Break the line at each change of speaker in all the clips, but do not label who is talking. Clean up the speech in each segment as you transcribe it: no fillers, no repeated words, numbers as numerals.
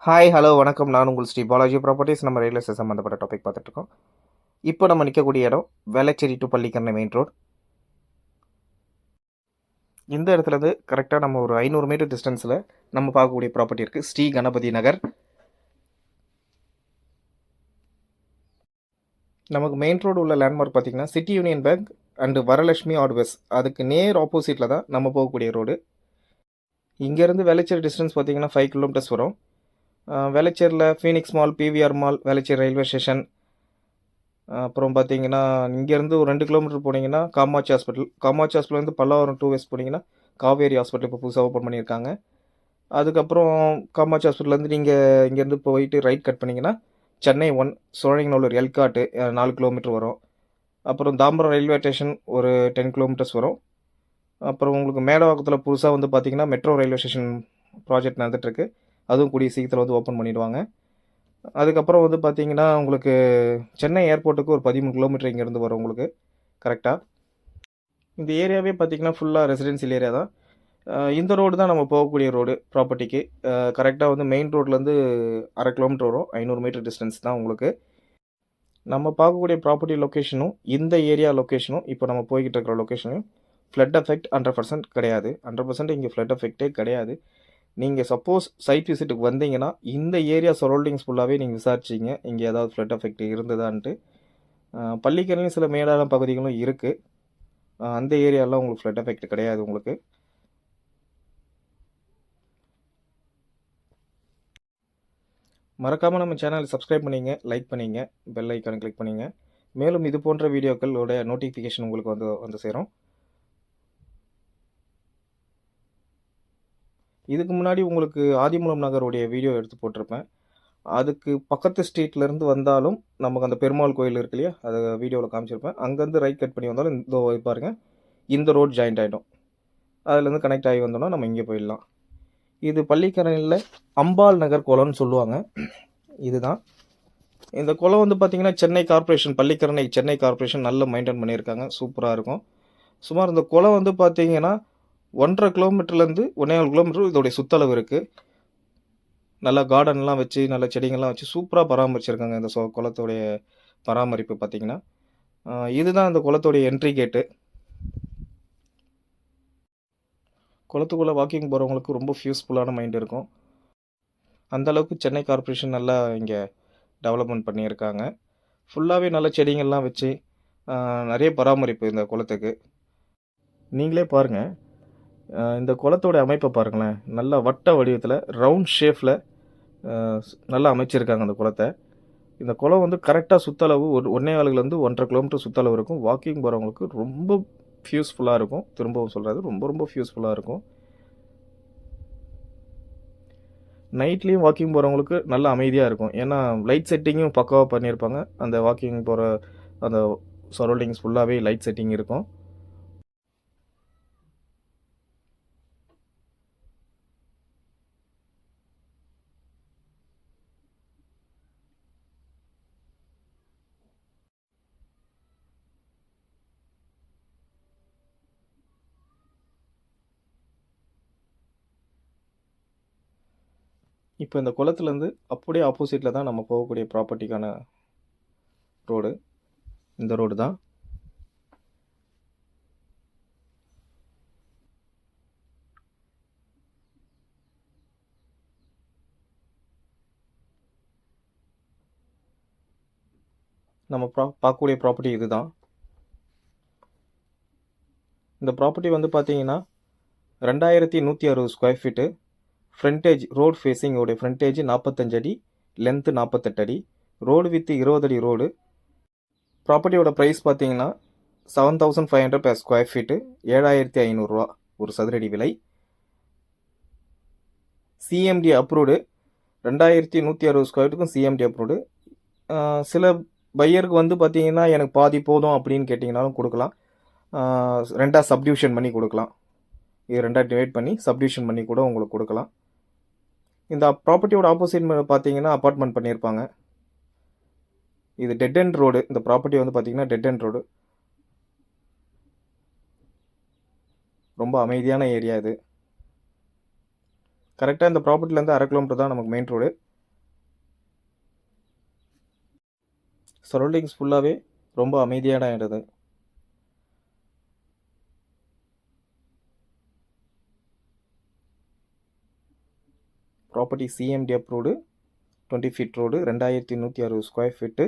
Hi hello வணக்கம். நான் உங்கள் ஸ்ரீ பாலாஜி ப்ராப்பர்ட்டிஸ். நம்ம ரியல் எஸ்டேட் சம்மந்தப்பட்ட டாபிக் பார்த்துட்ருக்கோம். இப்போ நம்ம நிற்கக்கூடிய இடம் Velachery to Pallikaranai main road. இந்த இடத்துலேருந்து கரெக்டாக நம்ம ஒரு 500 மீட்டர் டிஸ்டன்ஸில் நம்ம பார்க்கக்கூடிய ப்ராப்பர்ட்டி இருக்குது. ஸ்ரீ கணபதி நகர். நமக்கு மெயின் ரோடு உள்ள லேண்ட்மார்க் பார்த்திங்கன்னா City Union Bank and Varalakshmi ஆட்வெஸ், அதுக்கு நேர் ஆப்போசிட்டில் தான் நம்ம போகக்கூடிய ரோடு. இங்கேருந்து வேளச்சேரி டிஸ்டன்ஸ் பார்த்திங்கன்னா 5 கிலோமீட்டர்ஸ் வரும். வேளச்சேரியில் Phoenix mall, PVR mall, Velachery railway station, அப்புறம் பார்த்தீங்கன்னா இங்கேருந்து ஒரு 2 கிலோமீட்டர் போனீங்கன்னா Kamatchi hospital. Kamatchi hospital Pallavaram 2 ways போனீங்கன்னா காவேரி ஹாஸ்பிட்டல் இப்போ புதுசாக ஓப்பன் பண்ணியிருக்காங்க. அதுக்கப்புறம் காமாட்சி ஹாஸ்பிட்டல்லேருந்து நீங்கள் இங்கேருந்து போயிட்டு ரைட் கட் பண்ணிங்கன்னா சென்னை 1 சோழங்கநல்லூர் எல்காட்டு 4 கிலோமீட்டர் வரும். அப்புறம் தாம்பரம் ரயில்வே ஸ்டேஷன் ஒரு 10 கிலோமீட்டர்ஸ் வரும். அப்புறம் உங்களுக்கு மேடவாக்கத்தில் புதுசாக பார்த்தீங்கன்னா மெட்ரோ ரயில்வே ஸ்டேஷன் ப்ராஜெக்ட் நடந்துகிட்ருக்கு. அதுவும் கூடிய சீக்கிரத்தில் ஓப்பன் பண்ணிவிடுவாங்க. அதுக்கப்புறம் பார்த்தீங்கன்னா உங்களுக்கு சென்னை ஏர்போர்ட்டுக்கு ஒரு 13 கிலோமீட்டர் இங்கேருந்து வரும் உங்களுக்கு கரெக்டாக. இந்த ஏரியாவே பார்த்தீங்கன்னா ஃபுல்லாக ரெசிடென்சியல் ஏரியா தான். இந்த ரோடு தான் நம்ம போகக்கூடிய ரோடு ப்ராப்பர்ட்டிக்கு. கரெக்டாக மெயின் ரோட்லேருந்து 1/2 கிலோமீட்டர் வரும். 500 மீட்டர் டிஸ்டன்ஸ் தான் உங்களுக்கு. நம்ம பார்க்கக்கூடிய ப்ராப்பர்ட்டி லொக்கேஷனும் இந்த ஏரியா லொக்கேஷனும் இப்போ நம்ம போய்கிட்டு இருக்கிற லொக்கேஷனும் ஃப்ளட் எஃபெக்ட் 100% கிடையாது. 100% இங்கே ஃப்ளட் எஃபெக்டே கிடையாது. நீங்கள் சப்போஸ் சைட் விசிட்டுக்கு வந்தீங்கன்னா இந்த ஏரியா சரௌண்டிங்ஸ் ஃபுல்லாகவே நீங்கள் விசாரிச்சிங்க இங்கே ஏதாவது ஃப்ளட் எஃபெக்ட் இருந்ததான்ட்டு. பள்ளிக்கரணையும் சில மேடான பகுதிகளும் இருக்குது. அந்த ஏரியாலாம் உங்களுக்கு ஃப்ளட் எஃபெக்ட் கிடையாது உங்களுக்கு. மறக்காமல் நம்ம சேனலை சப்ஸ்கிரைப் பண்ணிங்க, லைக் பண்ணிங்க, பெல் ஐக்கானை கிளிக் பண்ணிங்க. மேலும் இது போன்ற வீடியோக்களோட நோட்டிஃபிகேஷன் உங்களுக்கு வந்து சேரும். இதுக்கு முன்னாடி உங்களுக்கு ஆதிமூலம் நகருடைய வீடியோ எடுத்து போட்டிருப்பேன். அதுக்கு பக்கத்து ஸ்ட்ரீட்லேருந்து வந்தாலும் நமக்கு அந்த பெருமாள் கோயில் இருக்கு இல்லையா, அதை வீடியோவில் காமிச்சிருப்பேன். அங்கேருந்து ரைட் கட் பண்ணி வந்தாலும் இந்த பாருங்கள், இந்த ரோட் ஜாயிண்ட் ஆகிடும். அதுலேருந்து கனெக்ட் ஆகி வந்தோம்னா நம்ம இங்கே போயிடலாம். இது பள்ளிக்கரணையில் அம்பாள் நகர் குளம்னு சொல்லுவாங்க. இதுதான் இந்த குளம் பார்த்திங்கன்னா சென்னை கார்ப்பரேஷன், பள்ளிக்கரணை சென்னை கார்ப்பரேஷன் நல்ல மெயின்டைன் பண்ணியிருக்காங்க. சூப்பராக இருக்கும். சுமார் இந்த குளம் பார்த்திங்கன்னா 1.5 கிலோமீட்டர்லேருந்து 1.25 கிலோமீட்டர் இதோடைய சுற்றளவு இருக்குது. நல்லா கார்டன்லாம் வச்சு நல்ல செடிங்கள்லாம் வச்சு சூப்பராக பராமரிச்சிருக்காங்க. இந்த குளத்தோடைய பராமரிப்பு பார்த்திங்கன்னா இதுதான் அந்த குளத்தோடைய என்ட்ரி கேட்டு. குளத்துக்குள்ளே வாக்கிங் போகிறவங்களுக்கு ரொம்ப யூஸ்ஃபுல்லான மைண்ட் இருக்கும். அந்தளவுக்கு சென்னை கார்ப்பரேஷன் நல்லா இங்கே டெவலப்மெண்ட் பண்ணியிருக்காங்க. ஃபுல்லாகவே நல்ல செடிங்கள்லாம் வச்சு நிறைய பராமரிப்பு இந்த குளத்துக்கு. நீங்களே பாருங்கள், இந்த குளத்தோட அமைப்பை பாருங்களேன். நல்லா வட்ட வடிவத்தில் ரவுண்ட் ஷேப்பில் நல்லா அமைச்சிருக்காங்க அந்த குளத்தை. இந்த குளம் கரெக்டாக சுற்றளவு ஒரு 1.25 1.5 கிலோமீட்டர் சுற்றளவு இருக்கும். வாக்கிங் போகிறவங்களுக்கு ரொம்ப யூஸ்ஃபுல்லாக இருக்கும். திரும்பவும் சொல்கிறது, ரொம்ப ரொம்ப யூஸ்ஃபுல்லாக இருக்கும். நைட்லேயும் வாக்கிங் போகிறவங்களுக்கு நல்ல அமைதியாக இருக்கும். ஏன்னா லைட் செட்டிங்கும் பக்காவாக பண்ணியிருப்பாங்க. அந்த வாக்கிங் போகிற அந்த சரௌண்டிங்ஸ் ஃபுல்லாகவே லைட் செட்டிங் இருக்கும். இப்போ இந்த குளத்துலேருந்து அப்படியே ஆப்போசிட்டில் தான் நம்ம போகக்கூடிய ப்ராப்பர்ட்டிக்கான ரோடு. இந்த ரோடு தான். நம்ம பார்க்கக்கூடிய ப்ராப்பர்ட்டி இது தான். இந்த ப்ராப்பர்ட்டி பார்த்தீங்கன்னா 2160 ஸ்கொயர் ஃபீட்டு. ஃப்ரண்டேஜ் ரோடு ஃபேஸிங்கோடைய ஃப்ரண்டேஜ் 45 அடி, லென்த்து 48 அடி, ரோடு வித்து 20 அடி ரோடு. ப்ராப்பர்ட்டியோட ப்ரைஸ் பார்த்தீங்கன்னா 7500 per ஸ்கொயர் ஃபீட்டு, 7500 ரூபா ஒரு சதுரடி விலை. CMD approved. 2160 ஸ்கொயர் ஃபீட்டுக்கும் சிஎம்டி அப்ரூவ்டு. சில பையருக்கு பார்த்தீங்கன்னா எனக்கு பாதி போதும் அப்படின்னு கேட்டிங்கனாலும் கொடுக்கலாம். ரெண்டாக சப்டிவிஷன் பண்ணி கொடுக்கலாம். இது ரெண்டாக டிவைட் பண்ணி சப்டிவிஷன் பண்ணி கூட உங்களுக்கு கொடுக்கலாம். இந்த ப்ராப்பர்ட்டியோட ஆப்போசிட் பார்த்தீங்கன்னா அப்பார்ட்மெண்ட் பண்ணியிருப்பாங்க. இது டெட் எண்ட் ரோடு. இந்த ப்ராப்பர்ட்டி பார்த்தீங்கன்னா டெட் எண்ட் ரோடு. ரொம்ப அமைதியான ஏரியா இது. கரெக்டாக இந்த ப்ராப்பர்ட்டிலேருந்து 1/2 கிலோமீட்டர் தான் நமக்கு மெயின் ரோடு. சரௌண்டிங்ஸ் ஃபுல்லாகவே ரொம்ப அமைதியான இடம் இது. Property CMD approved, 20 feet road, 2160 square feet,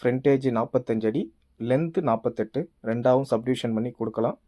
frontage 45 அடி, லென்த்து 48, ரெண்டாவும் சப்டிவிஷன் பண்ணி கொடுக்கலாம்.